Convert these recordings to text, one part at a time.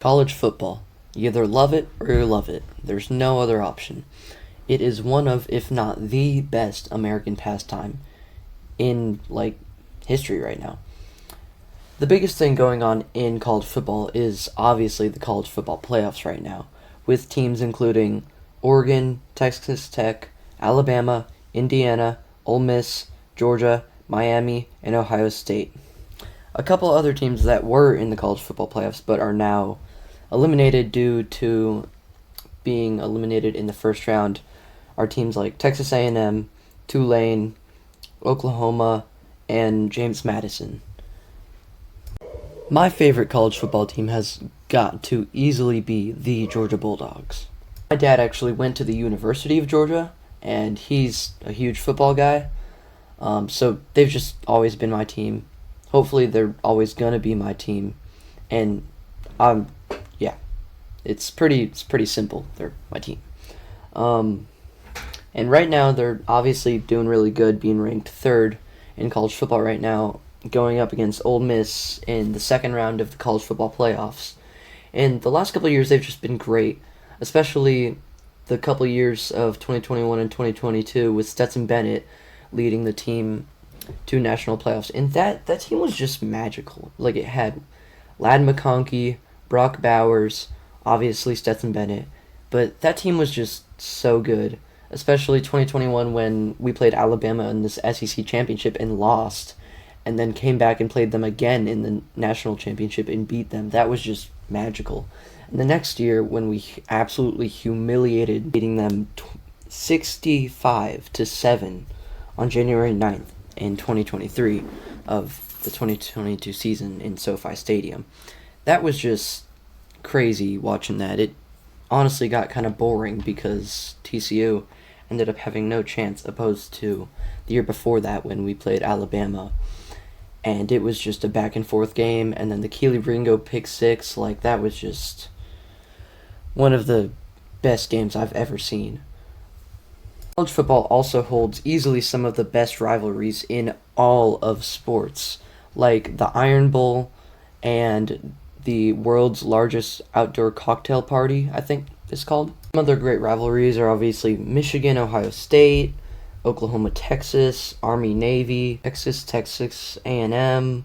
College football. You either love it or you love it. There's no other option. It is one of, if not the best American pastime in history right now. The biggest thing going on in college football is obviously the college football playoffs right now, with teams including Oregon, Texas Tech, Alabama, Indiana, Ole Miss, Georgia, Miami, and Ohio State. A couple other teams that were in the college football playoffs but are now eliminated due to being eliminated in the first round are teams like Texas A&M, Tulane, Oklahoma, and James Madison. My favorite college football team has got to easily be the Georgia Bulldogs. My dad actually went to the University of Georgia, and he's a huge football guy, so they've just always been my team. Hopefully they're always going to be my team, and yeah, it's pretty simple. They're my team. And right now they're obviously doing really good, being ranked third in college football right now, going up against Ole Miss in the second round of the college football playoffs. And the last couple of years they've just been great, especially the couple of years of 2021 and 2022 with Stetson Bennett leading the team to national playoffs. And that team was just magical. Like, it had Ladd McConkey, Brock Bowers, obviously Stetson Bennett, but that team was just so good, especially 2021 when we played Alabama in this SEC championship and lost, and then came back and played them again in the national championship and beat them. That was just magical. And the next year when we absolutely humiliated, beating them 65-7 on January 9th in 2023 of the 2022 season in SoFi Stadium. That was just crazy watching that. It honestly got kind of boring because TCU ended up having no chance opposed to the year before that when we played Alabama. And it was just a back and forth game, and then the Keely Ringo pick six, that was just one of the best games I've ever seen. College football also holds easily some of the best rivalries in all of sports, like the Iron Bowl and the world's largest outdoor cocktail party, I think it's called. Some other great rivalries are obviously Michigan, Ohio State, Oklahoma, Texas, Army, Navy, Texas A&M,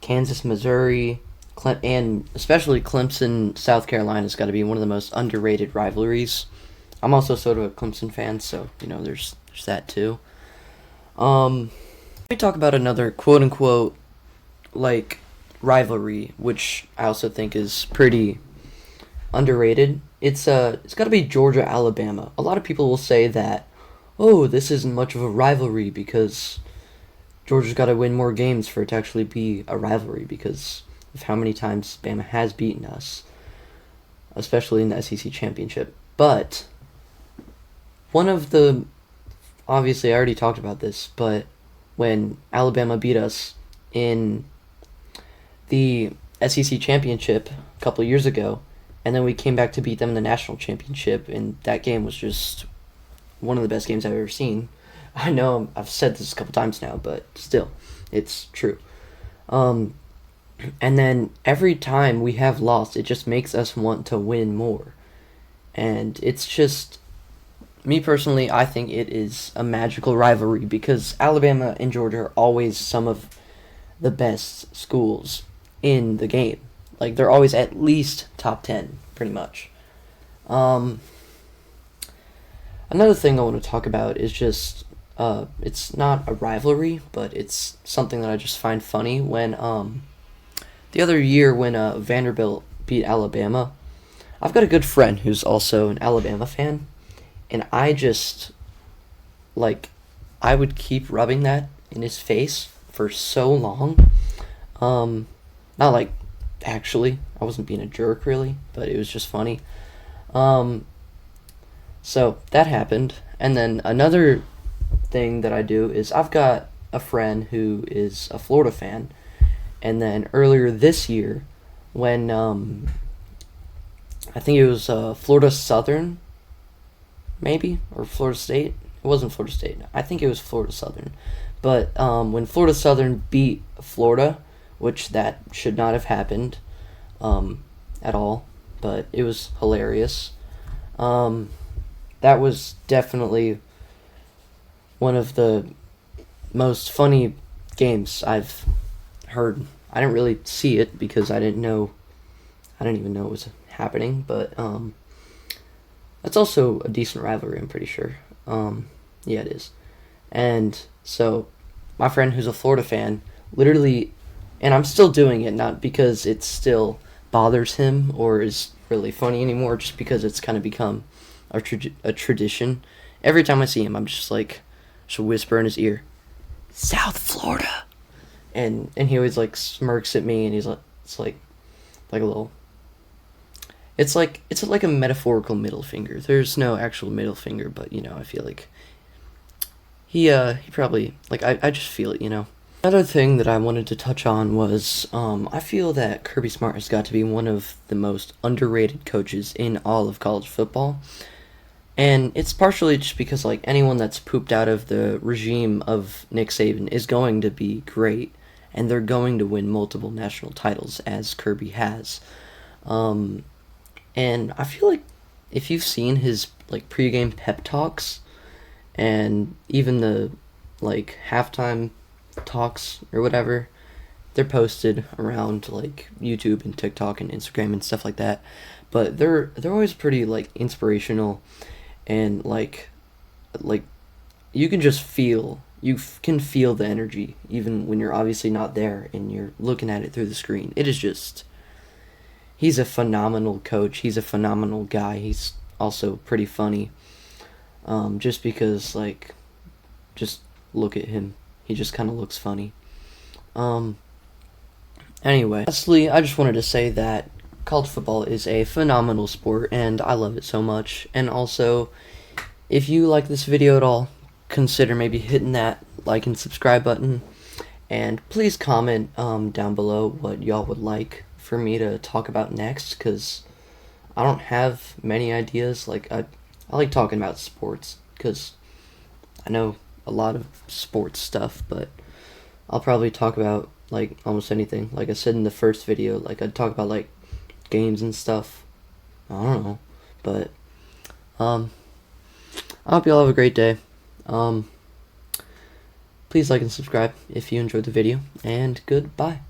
Kansas, Missouri, and especially Clemson, South Carolina's got to be one of the most underrated rivalries. I'm also sort of a Clemson fan, so, there's that too. Let me talk about another quote-unquote, rivalry, which I also think is pretty underrated. It's got to be Georgia-Alabama. A lot of people will say that, oh, this isn't much of a rivalry because Georgia's got to win more games for it to actually be a rivalry because of how many times Bama has beaten us, especially in the SEC championship. But obviously I already talked about this, but when Alabama beat us in the SEC championship a couple years ago, and then we came back to beat them in the national championship, and that game was just one of the best games I've ever seen. I know I've said this a couple times now, but still, it's true. And then every time we have lost, it just makes us want to win more. And it's just, me personally, I think it is a magical rivalry because Alabama and Georgia are always some of the best schools in the game. They're always at least top 10, pretty much. Another thing I want to talk about is just, it's not a rivalry, but it's something that I just find funny. When, the other year when Vanderbilt beat Alabama, I've got a good friend who's also an Alabama fan, and I just, I would keep rubbing that in his face for so long. Not actually, I wasn't being a jerk really, but it was just funny. So that happened, and then another thing that I do is I've got a friend who is a Florida fan, and then earlier this year when I think it was Florida Southern, maybe, or Florida State. It wasn't Florida State. I think it was Florida Southern. But when Florida Southern beat Florida, which that should not have happened, at all, but it was hilarious. Um, that was definitely one of the most funny games I've heard. I didn't really see it because I didn't even know it was happening, but that's also a decent rivalry, I'm pretty sure. Yeah, it is. And so, my friend who's a Florida fan, literally, and I'm still doing it, not because it still bothers him or is really funny anymore, just because it's kind of become a tradition. Every time I see him, I'm just like, just whisper in his ear, South Florida, and he always like smirks at me, and he's like, it's like a little. It's like a metaphorical middle finger. There's no actual middle finger, but I feel like he probably like I just feel it. Another thing that I wanted to touch on was I feel that Kirby Smart has got to be one of the most underrated coaches in all of college football. And it's partially just because like anyone that's pooped out of the regime of Nick Saban is going to be great, and they're going to win multiple national titles as Kirby has. Um, and I feel like if you've seen his like pregame pep talks and even the like halftime talks or whatever, they're posted around like YouTube and TikTok and Instagram and stuff like that. But they're always pretty like inspirational, and like you can just feel can feel the energy even when you're obviously not there and you're looking at it through the screen. It is just he's a phenomenal coach. He's a phenomenal guy. He's also pretty funny. Just because like just look at him. He just kind of looks funny. Um Anyway, lastly, I just wanted to say that college football is a phenomenal sport and I love it so much. And also, if you like this video at all, consider maybe hitting that like and subscribe button. And please comment down below what y'all would like for me to talk about next, because I don't have many ideas. Like, I like talking about sports, because I know a lot of sports stuff, but I'll probably talk about like almost anything. Like I said in the first video, like I'd talk about like games and stuff. I don't know, but I hope y'all have a great day. Please like and subscribe if you enjoyed the video, and goodbye.